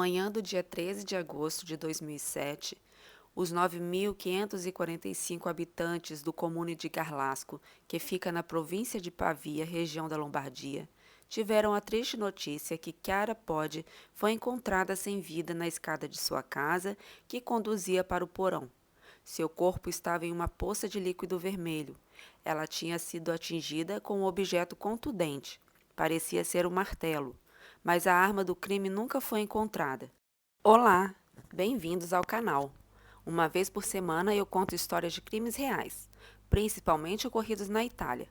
Manhã do dia 13 de agosto de 2007, os 9.545 habitantes do comune de Garlasco, que fica na província de Pavia, região da Lombardia, tiveram a triste notícia que Chiara Podi foi encontrada sem vida na escada de sua casa, que conduzia para o porão. Seu corpo estava em uma poça de líquido vermelho. Ela tinha sido atingida com um objeto contundente. Parecia ser um martelo, mas a arma do crime nunca foi encontrada. Olá, bem-vindos ao canal. Uma vez por semana eu conto histórias de crimes reais, principalmente ocorridos na Itália,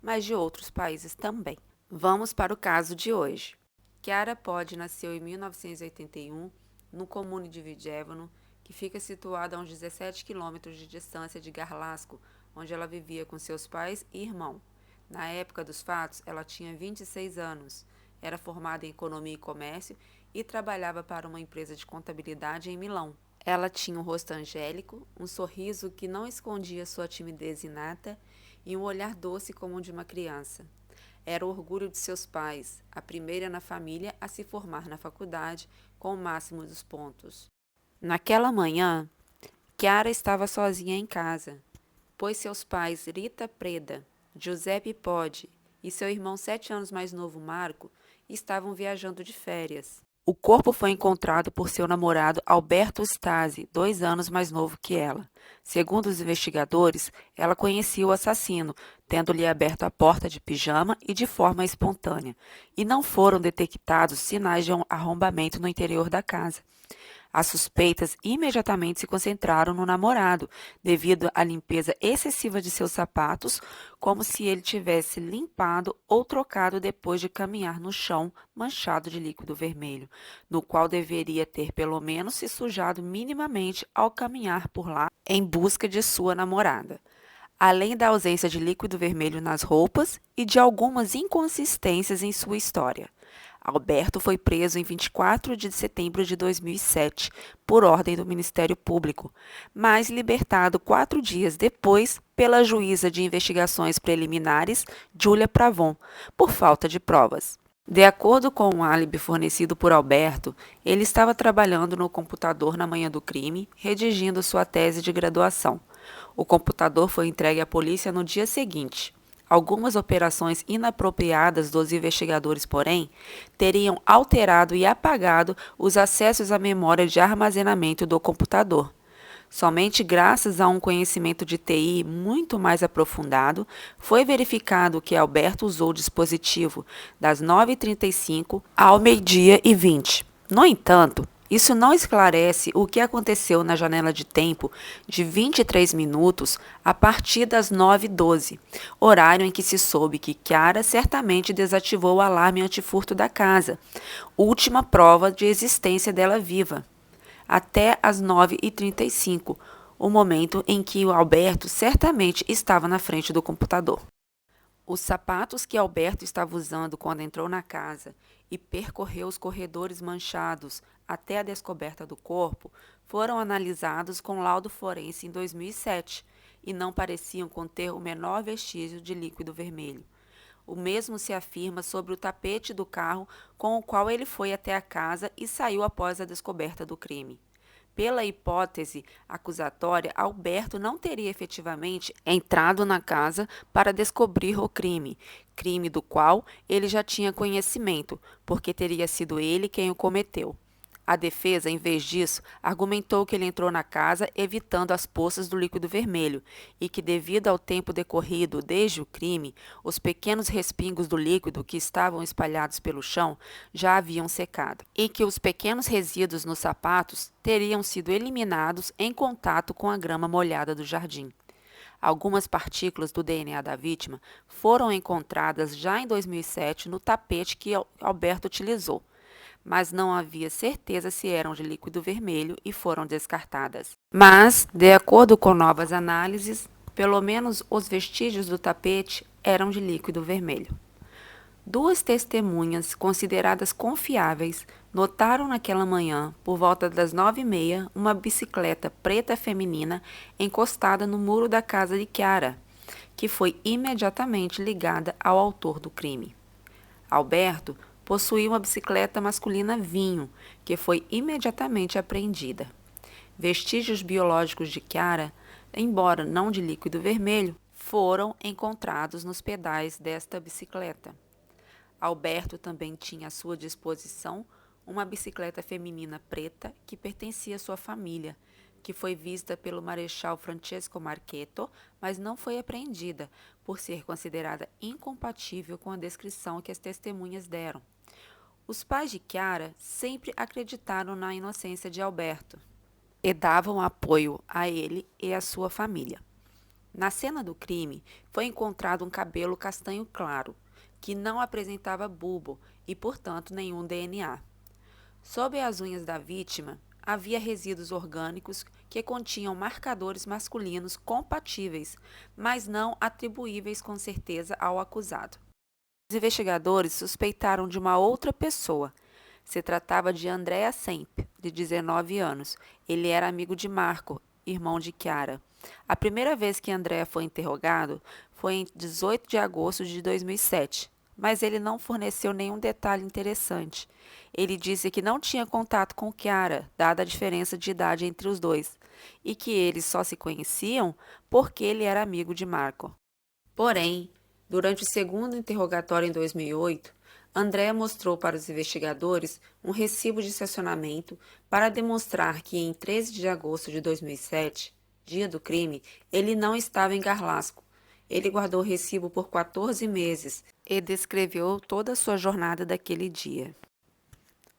mas de outros países também. Vamos para o caso de hoje. Chiara Podi nasceu em 1981 no comune de Vigevano, que fica situado a uns 17 quilômetros de distância de Garlasco, onde ela vivia com seus pais e irmão. Na época dos fatos, ela tinha 26 anos, era formada em Economia e Comércio e trabalhava para uma empresa de contabilidade em Milão. Ela tinha um rosto angélico, um sorriso que não escondia sua timidez inata e um olhar doce como o de uma criança. Era o orgulho de seus pais, a primeira na família a se formar na faculdade com o máximo dos pontos. Naquela manhã, Chiara estava sozinha em casa, pois seus pais Rita Preda, Giuseppe Podi e seu irmão 7 anos mais novo Marco estavam viajando de férias. O corpo foi encontrado por seu namorado Alberto Stasi, 2 anos mais novo que ela. Segundo os investigadores, ela conhecia o assassino, tendo-lhe aberto a porta de pijama e de forma espontânea, e não foram detectados sinais de um arrombamento no interior da casa. As suspeitas imediatamente se concentraram no namorado, devido à limpeza excessiva de seus sapatos, como se ele tivesse limpado ou trocado depois de caminhar no chão manchado de líquido vermelho, no qual deveria ter pelo menos se sujado minimamente ao caminhar por lá em busca de sua namorada. Além da ausência de líquido vermelho nas roupas e de algumas inconsistências em sua história. Alberto foi preso em 24 de setembro de 2007, por ordem do Ministério Público, mas libertado 4 dias depois pela juíza de investigações preliminares, Giulia Pravon, por falta de provas. De acordo com o álibi fornecido por Alberto, ele estava trabalhando no computador na manhã do crime, redigindo sua tese de graduação. O computador foi entregue à polícia no dia seguinte. Algumas operações inapropriadas dos investigadores, porém, teriam alterado e apagado os acessos à memória de armazenamento do computador. Somente graças a um conhecimento de TI muito mais aprofundado, foi verificado que Alberto usou o dispositivo das 9h35 ao 12h20. No entanto, isso não esclarece o que aconteceu na janela de tempo de 23 minutos a partir das 9h12, horário em que se soube que Chiara certamente desativou o alarme antifurto da casa, última prova de existência dela viva, até as 9h35, o momento em que o Alberto certamente estava na frente do computador. Os sapatos que Alberto estava usando quando entrou na casa e percorreu os corredores manchados até a descoberta do corpo foram analisados com laudo forense em 2007 e não pareciam conter o menor vestígio de líquido vermelho. O mesmo se afirma sobre o tapete do carro com o qual ele foi até a casa e saiu após a descoberta do crime. Pela hipótese acusatória, Alberto não teria efetivamente entrado na casa para descobrir o crime, crime do qual ele já tinha conhecimento, porque teria sido ele quem o cometeu. A defesa, em vez disso, argumentou que ele entrou na casa evitando as poças do líquido vermelho e que, devido ao tempo decorrido desde o crime, os pequenos respingos do líquido que estavam espalhados pelo chão já haviam secado e que os pequenos resíduos nos sapatos teriam sido eliminados em contato com a grama molhada do jardim. Algumas partículas do DNA da vítima foram encontradas já em 2007 no tapete que Alberto utilizou, mas não havia certeza se eram de líquido vermelho e foram descartadas. Mas, de acordo com novas análises, pelo menos os vestígios do tapete eram de líquido vermelho. Duas testemunhas consideradas confiáveis notaram naquela manhã, por volta das 9h30, uma bicicleta preta feminina encostada no muro da casa de Chiara, que foi imediatamente ligada ao autor do crime. Alberto possuía uma bicicleta masculina vinho, que foi imediatamente apreendida. Vestígios biológicos de Chiara, embora não de líquido vermelho, foram encontrados nos pedais desta bicicleta. Alberto também tinha à sua disposição uma bicicleta feminina preta que pertencia à sua família, que foi vista pelo marechal Francesco Marchetto, mas não foi apreendida, por ser considerada incompatível com a descrição que as testemunhas deram. Os pais de Chiara sempre acreditaram na inocência de Alberto e davam apoio a ele e à sua família. Na cena do crime, foi encontrado um cabelo castanho claro, que não apresentava bulbo e, portanto, nenhum DNA. Sob as unhas da vítima, havia resíduos orgânicos que continham marcadores masculinos compatíveis, mas não atribuíveis com certeza ao acusado. Os investigadores suspeitaram de uma outra pessoa. Se tratava de Andrea Semp, de 19 anos. Ele era amigo de Marco, irmão de Chiara. A primeira vez que Andrea foi interrogado foi em 18 de agosto de 2007, mas ele não forneceu nenhum detalhe interessante. Ele disse que não tinha contato com Chiara, dada a diferença de idade entre os dois, e que eles só se conheciam porque ele era amigo de Marco. Porém, durante o segundo interrogatório em 2008, Andrea mostrou para os investigadores um recibo de estacionamento para demonstrar que em 13 de agosto de 2007, dia do crime, ele não estava em Garlasco. Ele guardou o recibo por 14 meses e descreveu toda a sua jornada daquele dia.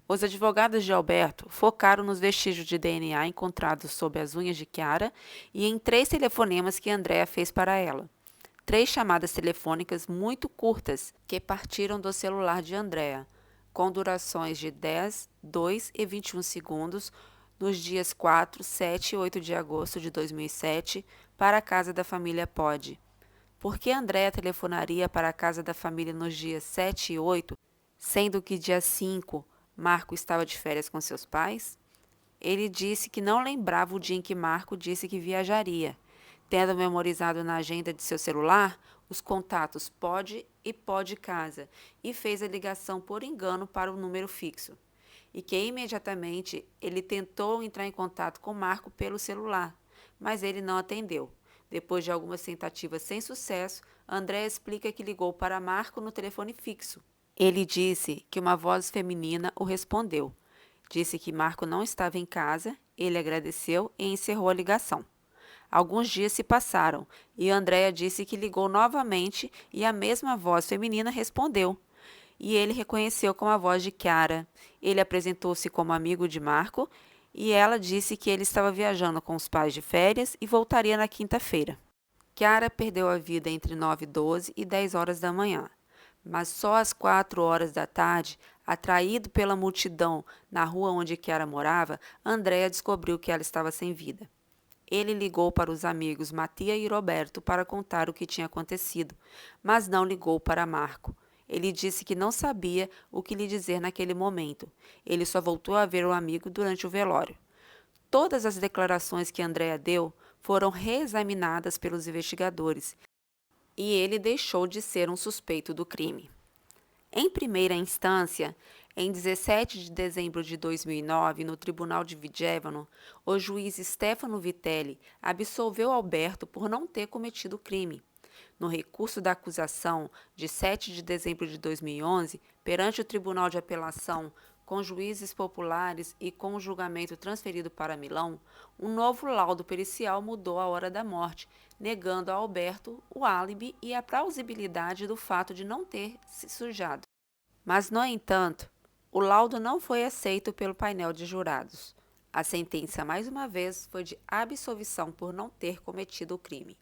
Os advogados de Alberto focaram nos vestígios de DNA encontrados sob as unhas de Chiara e em 3 telefonemas que Andrea fez para ela. 3 chamadas telefônicas muito curtas que partiram do celular de Andrea, com durações de 10, 2 e 21 segundos, nos dias 4, 7 e 8 de agosto de 2007, para a casa da família Pod. Por que Andrea telefonaria para a casa da família nos dias 7 e 8, sendo que dia 5 Marco estava de férias com seus pais? Ele disse que não lembrava o dia em que Marco disse que viajaria, tendo memorizado na agenda de seu celular os contatos Pod e Pod Casa, e fez a ligação por engano para o número fixo, e que imediatamente ele tentou entrar em contato com Marco pelo celular, mas ele não atendeu. Depois de algumas tentativas sem sucesso, André explica que ligou para Marco no telefone fixo. Ele disse que uma voz feminina o respondeu. Disse que Marco não estava em casa, ele agradeceu e encerrou a ligação. Alguns dias se passaram e Andréa disse que ligou novamente e a mesma voz feminina respondeu. E ele reconheceu como a voz de Chiara. Ele apresentou-se como amigo de Marco e ela disse que ele estava viajando com os pais de férias e voltaria na quinta-feira. Chiara perdeu a vida entre 9h12 e 10 horas da manhã, mas só às 4 horas da tarde, atraído pela multidão na rua onde Chiara morava, Andréa descobriu que ela estava sem vida. Ele ligou para os amigos Mattia e Roberto para contar o que tinha acontecido, mas não ligou para Marco. Ele disse que não sabia o que lhe dizer naquele momento. Ele só voltou a ver o amigo durante o velório. Todas as declarações que Andrea deu foram reexaminadas pelos investigadores e ele deixou de ser um suspeito do crime. Em primeira instância, em 17 de dezembro de 2009, no Tribunal de Vigevano, o juiz Stefano Vitelli absolveu Alberto por não ter cometido o crime. No recurso da acusação de 7 de dezembro de 2011, perante o Tribunal de Apelação, com juízes populares e com o julgamento transferido para Milão, um novo laudo pericial mudou a hora da morte, negando a Alberto o álibi e a plausibilidade do fato de não ter se sujado. Mas, no entanto, o laudo não foi aceito pelo painel de jurados. A sentença, mais uma vez, foi de absolvição por não ter cometido o crime.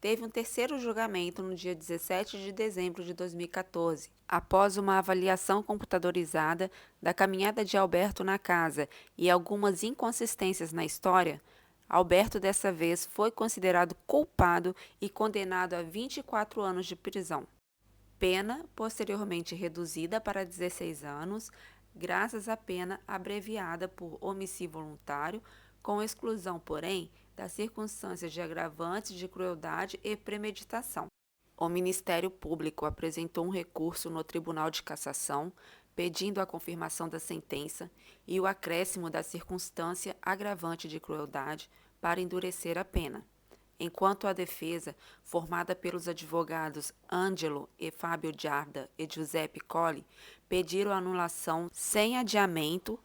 Teve um terceiro julgamento no dia 17 de dezembro de 2014, após uma avaliação computadorizada da caminhada de Alberto na casa e algumas inconsistências na história. Alberto, dessa vez, foi considerado culpado e condenado a 24 anos de prisão. Pena posteriormente reduzida para 16 anos, graças à pena abreviada por homicídio voluntário, com exclusão, porém, das circunstâncias de agravantes de crueldade e premeditação. O Ministério Público apresentou um recurso no Tribunal de Cassação, pedindo a confirmação da sentença e o acréscimo da circunstância agravante de crueldade para endurecer a pena, enquanto a defesa, formada pelos advogados Ângelo e Fábio Giarda e Giuseppe Colli, pediram anulação sem adiamento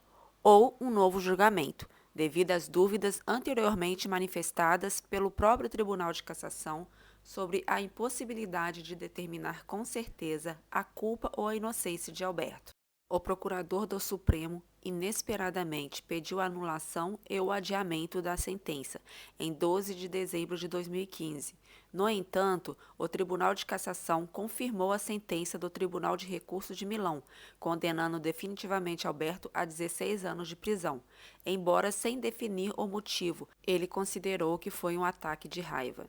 ou um novo julgamento, devido às dúvidas anteriormente manifestadas pelo próprio Tribunal de Cassação sobre a impossibilidade de determinar com certeza a culpa ou a inocência de Alberto. O procurador do Supremo inesperadamente pediu a anulação e o adiamento da sentença em 12 de dezembro de 2015. No entanto, o Tribunal de Cassação confirmou a sentença do Tribunal de Recursos de Milão, condenando definitivamente Alberto a 16 anos de prisão, embora sem definir o motivo. Ele considerou que foi um ataque de raiva.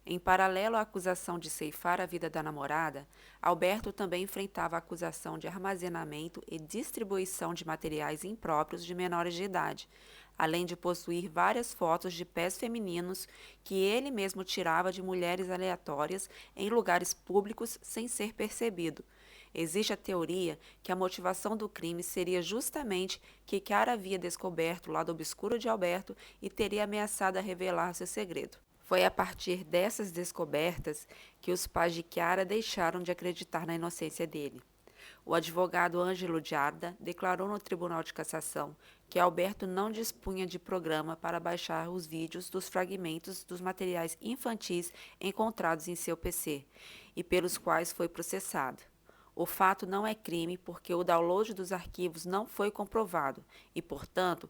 Em paralelo à acusação de ceifar a vida da namorada, Alberto também enfrentava a acusação de armazenamento e distribuição de materiais impróprios de menores de idade, além de possuir várias fotos de pés femininos que ele mesmo tirava de mulheres aleatórias em lugares públicos sem ser percebido. Existe a teoria que a motivação do crime seria justamente que Chiara havia descoberto o lado obscuro de Alberto e teria ameaçado a revelar seu segredo. Foi a partir dessas descobertas que os pais de Chiara deixaram de acreditar na inocência dele. O advogado Ângelo Giarda declarou no Tribunal de Cassação que Alberto não dispunha de programa para baixar os vídeos dos fragmentos dos materiais infantis encontrados em seu PC e pelos quais foi processado. O fato não é crime porque o download dos arquivos não foi comprovado e, portanto,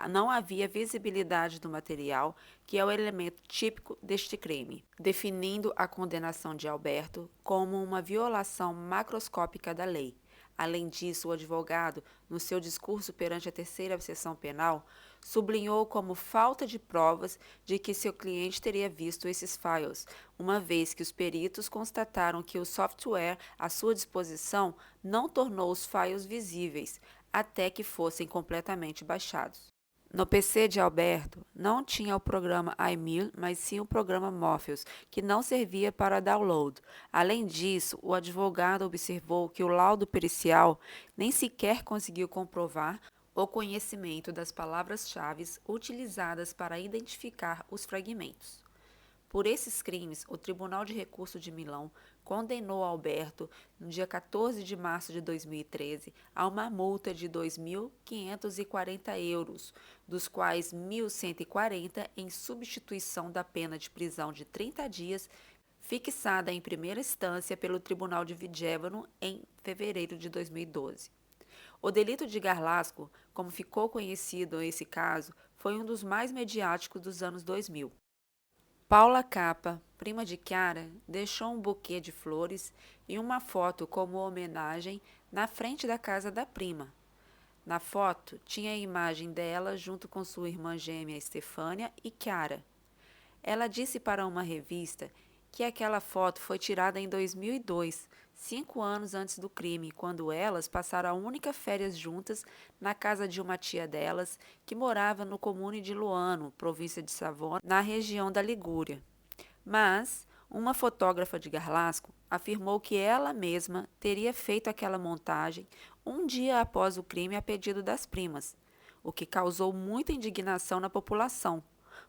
não havia visibilidade do material, que é o elemento típico deste crime, definindo a condenação de Alberto como uma violação macroscópica da lei. Além disso, o advogado, no seu discurso perante a terceira sessão penal, sublinhou como falta de provas de que seu cliente teria visto esses files, uma vez que os peritos constataram que o software à sua disposição não tornou os files visíveis, até que fossem completamente baixados. No PC de Alberto, não tinha o programa iMeal, mas sim o programa Morpheus, que não servia para download. Além disso, o advogado observou que o laudo pericial nem sequer conseguiu comprovar o conhecimento das palavras-chave utilizadas para identificar os fragmentos. Por esses crimes, o Tribunal de Recursos de Milão condenou Alberto, no dia 14 de março de 2013, a uma multa de 2.540 euros, dos quais 1.140 em substituição da pena de prisão de 30 dias, fixada em primeira instância pelo Tribunal de Vigevano em fevereiro de 2012. O delito de Garlasco, como ficou conhecido esse caso, foi um dos mais mediáticos dos anos 2000. Paula Capa, prima de Chiara, deixou um buquê de flores e uma foto como homenagem na frente da casa da prima. Na foto, tinha a imagem dela junto com sua irmã gêmea Estefânia e Chiara. Ela disse para uma revista que aquela foto foi tirada em 2002, 5 anos antes do crime, quando elas passaram a única férias juntas na casa de uma tia delas, que morava no comune de Luano, província de Savona, na região da Ligúria. Mas uma fotógrafa de Garlasco afirmou que ela mesma teria feito aquela montagem um dia após o crime a pedido das primas, o que causou muita indignação na população,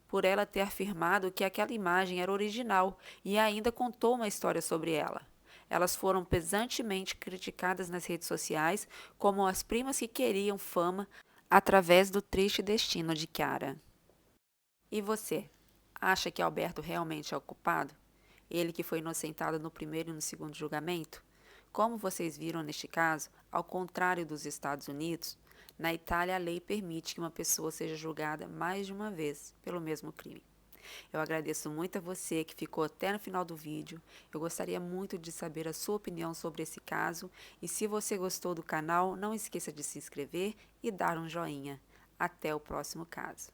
por ela ter afirmado que aquela imagem era original e ainda contou uma história sobre ela. Elas foram pesantemente criticadas nas redes sociais como as primas que queriam fama através do triste destino de Chiara. E você, acha que Alberto realmente é o culpado? Ele que foi inocentado no primeiro e no segundo julgamento? Como vocês viram neste caso, ao contrário dos Estados Unidos, na Itália a lei permite que uma pessoa seja julgada mais de uma vez pelo mesmo crime. Eu agradeço muito a você que ficou até no final do vídeo. Eu gostaria muito de saber a sua opinião sobre esse caso e se você gostou do canal, não esqueça de se inscrever e dar um joinha. Até o próximo caso.